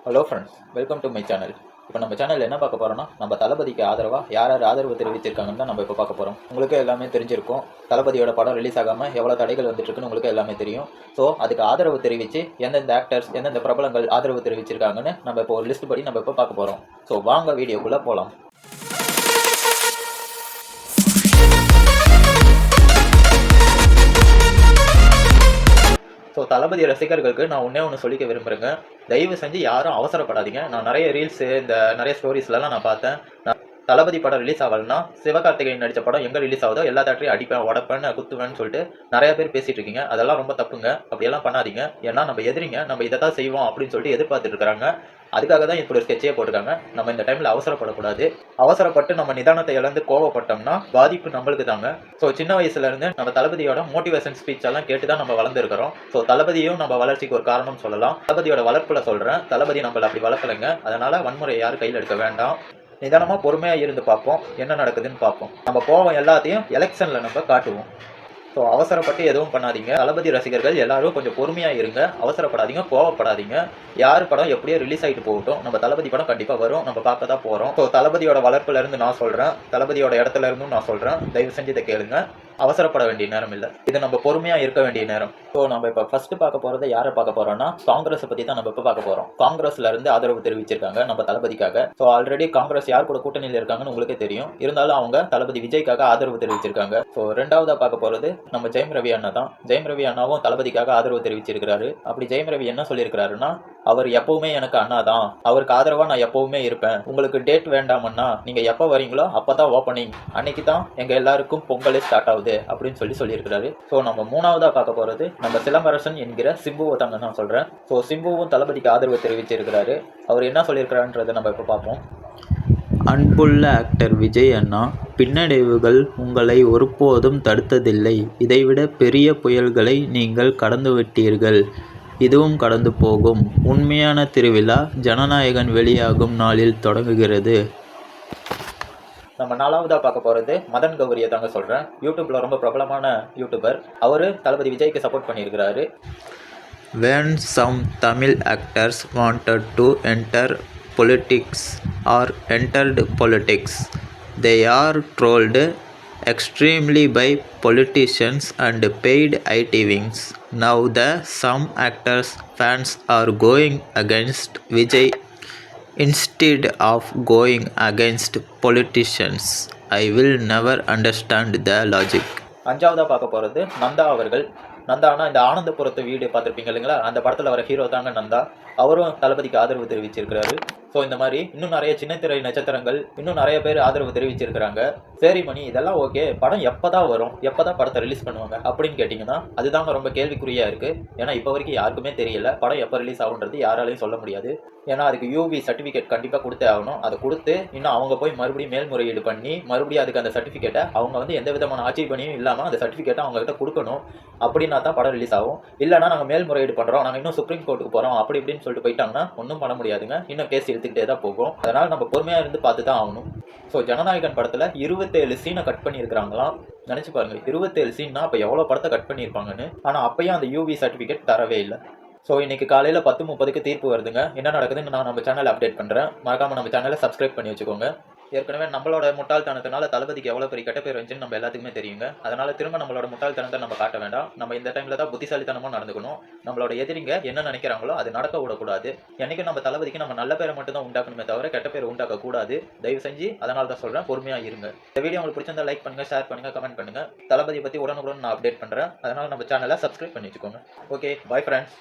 Hello friends, welcome to my channel. இப்போ நம்ம சேனலில் என்ன பார்க்க போகிறோம்னா, நம்ம தளபதிக்கு ஆதரவாக யார் யார் ஆதரவு தெரிவிச்சிருக்காங்கன்னு தான் நம்ம இப்போ பார்க்க போகிறோம். உங்களுக்கு எல்லாமே தெரிஞ்சிருக்கும், தளபதியோட படம் ரிலீஸ் ஆகாமல் எவ்வளோ தடைகள் வந்துட்டுருக்குன்னு உங்களுக்கு எல்லாமே தெரியும். ஸோ அதுக்கு ஆதரவு தெரிவித்து எந்தெந்த ஆக்டர்ஸ் எந்தெந்த பிரபலங்கள் ஆதரவு தெரிவிச்சிருக்காங்கன்னு நம்ம இப்போ ஒரு லிஸ்ட் படி நம்ம இப்போ பார்க்க போகிறோம். ஸோ வாங்க வீடியோக்குள்ளே போகலாம். ஸோ தளபதி ரசிகர்களுக்கு நான் ஒன்று சொல்லிக்க விரும்புகிறேங்க. தயவு செஞ்சு யாரும் அவசரப்படாதீங்க. நான் நிறைய ரீல்ஸு நிறைய ஸ்டோரிஸ்லாம் நான் பார்த்தேன். தளபதி படம் ரிலீஸ் ஆகலைன்னா சிவகார்த்திகேயன் நடித்த படம் எங்கே ரிலீஸ் ஆகுதோ எல்லா தேட்டரையும் அடிப்பேன், உடப்பேன், குத்துவேன்னு சொல்லிட்டு நிறைய பேர் பேசிகிட்டு இருக்கீங்க. அதெல்லாம் ரொம்ப தப்புங்க. அப்படியெல்லாம் பண்ணாதீங்க. ஏன்னா நம்ம எதிரிங்க, நம்ம இதை தான் செய்வோம் அப்படின்னு சொல்லிட்டு எதிர்பார்த்துட்டு இருக்கிறாங்க. அதுக்காக தான் இப்படி ஒரு ஸ்கெட்சே போட்டிருக்காங்க. நம்ம இந்த டைமில் அவசரப்படக்கூடாது. அவசரப்பட்டு நம்ம நிதானத்தை இழந்து கோவப்பட்டோம்னா பாதிப்பு நம்மளுக்கு தாங்க. ஸோ சின்ன வயசுலேருந்து நம்ம தளபதியோட மோட்டிவேஷன் ஸ்பீச் எல்லாம் கேட்டு தான் நம்ம வளர்ந்துருக்கிறோம். ஸோ தளபதியும் நம்ம வளர்ச்சிக்கு ஒரு காரணம் சொல்லலாம். தளபதியோட வளர்ப்பில் சொல்கிறேன், தளபதி நம்மளை அப்படி வளர்க்கலைங்க. அதனால் வன்முறை யாரும் கையில் எடுக்க வேண்டாம். நிதானமாக பொறுமையாக இருந்து பார்ப்போம், என்ன நடக்குதுன்னு பார்ப்போம். நம்ம கோவம் எல்லாத்தையும் எலெக்ஷனில் நம்ம காட்டுவோம். ஸோ அவசரப்பட்டு எதுவும் பண்ணாதீங்க. தளபதி ரசிகர்கள் எல்லாரும் கொஞ்சம் பொறுமையாக இருங்க, அவசரப்படாதீங்க, கோவப்படாதீங்க. யார் படம் எப்படியோ ரிலீஸ் ஆகிட்டு போகட்டும், நம்ம தளபதி படம் கண்டிப்பாக வரும், நம்ம பார்க்க தான் போகிறோம். ஸோ தளபதியோட வளர்ப்புல இருந்து நான் சொல்கிறேன், தளபதியோட இடத்துல இருந்தும் நான் சொல்கிறேன், தயவு செஞ்சு இதை கேளுங்க. அவசரப்பட வேண்டிய நேரம் இல்லை, இது நம்ம பொறுமையாக இருக்க வேண்டிய நேரம். ஸோ நம்ம இப்போ ஃபர்ஸ்ட் பார்க்க போகிறத யாரை பார்க்க போகிறோம்னா, காங்கிரஸை பற்றி தான் நம்ம இப்போ பார்க்க போகிறோம். காங்கிரஸ்ல இருந்து ஆதரவு தெரிவிச்சிருக்காங்க நம்ம தளபதிக்காக. ஸோ ஆல்ரெடி காங்கிரஸ் யார் கூட கூட்டணியில் இருக்காங்கன்னு உங்களுக்கே தெரியும். இருந்தாலும் அவங்க தளபதி விஜய்க்காக ஆதரவு தெரிவிச்சிருக்காங்க. ஸோ ரெண்டாவதாக பார்க்க போகிறது நம்ம ஜெயம் ரவி அண்ணா தான். ஜெயம் ரவி அண்ணாவும் தளபதிக்காக ஆதரவு தெரிவிச்சிருக்கிறாரு. அப்படி ஜெயம் ரவி என்ன சொல்லியிருக்கிறாருன்னா, அவர் எப்பவுமே எனக்கு அண்ணா தான், அவருக்கு ஆதரவாக நான் எப்பவுமே இருப்பேன். உங்களுக்கு டேட் வேண்டாமண்ணா, நீங்கள் எப்போ வரீங்களோ அப்போ தான் ஓப்பனிங், அன்னைக்கு தான் எங்கள் எல்லாருக்கும் பொங்கலே ஸ்டார்ட் ஆகுது அப்படின்னு சொல்லியிருக்கிறாரு. ஸோ நம்ம மூணாவதாக பார்க்க போகிறது நம்ம சிலம்பரசன் என்கிற சிம்புவை தாங்க நான் சொல்கிறேன். ஸோ சிம்புவும் தளபதிக்கு ஆதரவு தெரிவிச்சிருக்கிறாரு. அவர் என்ன சொல்லியிருக்கிறான்றதை நம்ம இப்போ பார்ப்போம். அன்புள்ள ஆக்டர் விஜய் அண்ணா, பின்னடைவுகள் உங்களை ஒருபோதும் தடுத்ததில்லை. இதைவிட பெரிய புயல்களை நீங்கள் கடந்துவிட்டீர்கள். இதுவும் கடந்து போகும். உண்மையான திருவிழா ஜனநாயகன் வெளியாகும் நாளில் தொடங்குகிறது. நம்ம நாலாவதாக பார்க்க போகிறது மதன் கௌரியை தாங்க சொல்கிறேன். யூடியூப்பில் ரொம்ப பிரபலமான யூடியூபர். அவர் தளபதி விஜய்க்கு சப்போர்ட் பண்ணியிருக்கிறாரு. When some Tamil actors wanted to enter politics or entered politics, they are trolled extremely by politicians and paid IT wings. Now the some actors fans are going against Vijay instead of going against politicians. I will never understand the logic. அஞ்சாவதாக பார்க்க போகிறது நந்தா அவர்கள். நந்தானா இந்த ஆனந்தபுரத்து வீடு பார்த்துருப்பீங்க இல்லைங்களா, அந்த படத்தில் வர ஹீரோ தாங்க நந்தா. அவரும் தளபதிக்கு ஆதரவு தெரிவிச்சிருக்கிறாரு. ஸோ இந்த மாதிரி இன்னும் நிறைய சின்னத்திரை நட்சத்திரங்கள் இன்னும் நிறைய பேர் ஆதரவு தெரிவிச்சிருக்கிறாங்க. சரி மணி, இதெல்லாம் ஓகே, படம் எப்போ தான் வரும், எப்போ தான் படத்தை ரிலீஸ் பண்ணுவாங்க அப்படின்னு கேட்டிங்கன்னா அதுதாங்க ரொம்ப கேள்விக்குறியாக இருக்குது. ஏன்னா இப்போ வரைக்கும் யாருக்குமே தெரியல படம் எப்போ ரிலீஸ் ஆகுன்றது, யாராலையும் சொல்ல முடியாது. ஏன்னா அதுக்கு யூவி சர்டிஃபிகேட் கண்டிப்பாக கொடுத்தே ஆகணும். அதை கொடுத்து இன்னும் அவங்க போய் மறுபடியும் மேல்முறையீடு பண்ணி மறுபடியும் அதுக்கு அந்த சர்டிஃபிகேட்டை அவங்க வந்து எந்த விதமான ஆட்சேபனையும் இல்லாமல் அந்த சர்டிஃபிகேட்டை அவங்ககிட்ட கொடுக்கணும். அப்படின்னா தான் படம் ரிலீஸ் ஆகும். இல்லைனா நாங்கள் மேல்முறையீடு பண்ணுறோம், நாங்கள் இன்னும் சுப்ரீம் கோர்ட்டுக்கு போகிறோம் அப்படி இப்படின்னு சொல்லிட்டு போயிட்டாங்கன்னா ஒன்றும் பண்ண முடியாதுங்க. இன்னும் கேஸ் எடுத்துக்கிட்டே தான் போகும். அதனால் நம்ம பொறுமையாக இருந்து பார்த்து தான் ஆகணும். ஸோ ஜனநாயகன் படத்தில் 27 சீனை கட் பண்ணியிருக்கிறாங்களாம். நினச்சி பாருங்கள், 27 சீன்னா அப்போ எவ்வளோ படத்தை கட் பண்ணியிருப்பாங்கன்னு. ஆனால் அப்போயும் அந்த யூவி சர்டிஃபிகேட் தரவே இல்லை. ஸோ இன்றைக்கி காலையில் 10:30க்கு தீர்ப்பு வருதுங்க. என்ன நடக்குதுன்னு நான் நம்ம சேனலை அப்டேட் பண்ணுறேன். மறக்காமல் நம்ம சேனலை சப்ஸ்கிரைப் பண்ணி வச்சுக்கோங்க. ஏற்கனவே நம்மளோட முட்டாள்தனத்தினால தளபதிக்கு எவ்வளோ பெரிய கெட்ட பேர் வந்துச்சுன்னு நம்ம எல்லாத்துக்குமே தெரியுங்க. அதனால் திரும்ப நம்மளோட முட்டாள்தனத்தை நம்ம காட்ட வேண்டாம். நம்ம இந்த டைமில் தான் புத்திசாலித்தனமாக நடந்துக்கணும். நம்மளோட எதிரிங்க என்ன நினைக்கிறாங்களோ அது நடக்க விடக்கூடாது. என்றைக்கும் நம்ம தளபதிக்கு நம்ம நல்ல பேரை மட்டும் தான் உண்டாக்கணுமே தவிர கெட்ட பேர் உண்டாக்கக்கூடாது. தயவு செஞ்சு அதனால தான் சொல்கிறேன், பொறுமையாக இருங்க. இந்த வீடியோ உங்களுக்கு பிடிச்சிருந்தா லைக் பண்ணுங்கள், ஷேர் பண்ணுங்கள், கமெண்ட் பண்ணுங்கள். தளபதியை பற்றி உடனுக்குடன் நான் அப்டேட் பண்ணுறேன். அதனால் நம்ம சேனலை சப்ஸ்கிரைப் பண்ணி வச்சுக்கோங்க. Okay, bye friends.